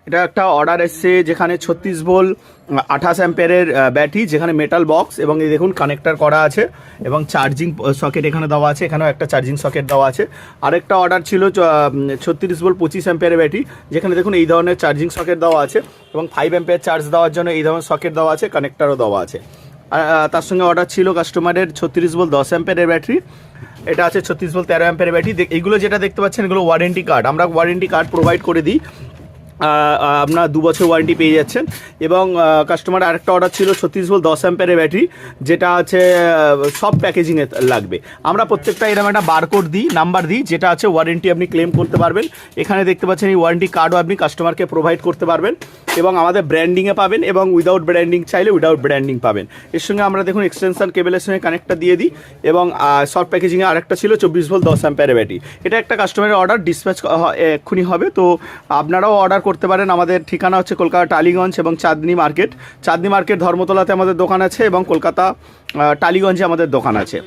এটা একটা অর্ডার এসছে যেখানে 36 ভোল্ট 28 অ্যাম্পিয়ারের ব্যাটারি, যেখানে মেটাল বক্স এবং এই দেখুন কানেক্টার করা আছে এবং চার্জিং সকেট এখানে দেওয়া আছে, এখানেও একটা চার্জিং সকেট দেওয়া আছে। আরেকটা অর্ডার ছিল 36 ভোল্ট 25 অ্যাম্পিয়ারের ব্যাটারি, যেখানে দেখুন এই ধরনের চার্জিং সকেট দেওয়া আছে এবং 5 অ্যাম্পিয়ার চার্জ দেওয়ার জন্য এই ধরনের সকেট দেওয়া আছে, কানেক্টারও দেওয়া আছে। তার সঙ্গে অর্ডার ছিল কাস্টমারের 36 ভোল্ট 10 অ্যাম্পিয়ারের ব্যাটারি, এটা আছে 36 ভোল্ট 13 অ্যাম্পিয়ারের ব্যাটারি। এইগুলো যেটা দেখতে পাচ্ছেন এগুলো ওয়ারেন্টি কার্ড, আমরা ওয়ারেন্টি কার্ড প্রোভাইড করে দিই, আপনার 2 বছর ওয়ারেন্টি পেয়ে যাচ্ছেন। এবং কাস্টমার আরেকটা অর্ডার ছিল 36 ভোল্ট 10 অ্যাম্পিয়ারের ব্যাটারি, যেটা আছে সব প্যাকেজিংয়ে লাগবে। আমরা প্রত্যেকটা এরকম একটা বারকোড দিই, নাম্বার দিই, যেটা আছে ওয়ারেন্টি আপনি ক্লেম করতে পারবেন। এখানে দেখতে পাচ্ছেন এই ওয়ারেন্টি কার্ডও আপনি কাস্টমারকে প্রোভাইড করতে পারবেন এবং আমাদের ব্র্যান্ডিংয়ে পাবেন এবং উইদাউট ব্র্যান্ডিং চাইলে উইদাউট ব্র্যান্ডিং পাবেন। এর সঙ্গে আমরা দেখুন এক্সটেনশন কেবলের সঙ্গে কানেক্টটা দিয়ে দিই। এবং সফট প্যাকেজিংয়ে আরেকটা ছিল 24 ভোল্ট 10 অ্যাম্পিয়ারের ব্যাটারি। এটা একটা কাস্টমারের অর্ডার, ডিসপ্যাচ এক্ষুনি হবে, তো আপনারাও অর্ডার করতে পারেন। আমাদের ঠিকানা হচ্ছে কলকাতা টালিগঞ্জ এবং চাঁদনি মার্কেট, ধর্মতলাতে আমাদের দোকান আছে এবং কলকাতা টালিগঞ্জে আমাদের দোকান আছে।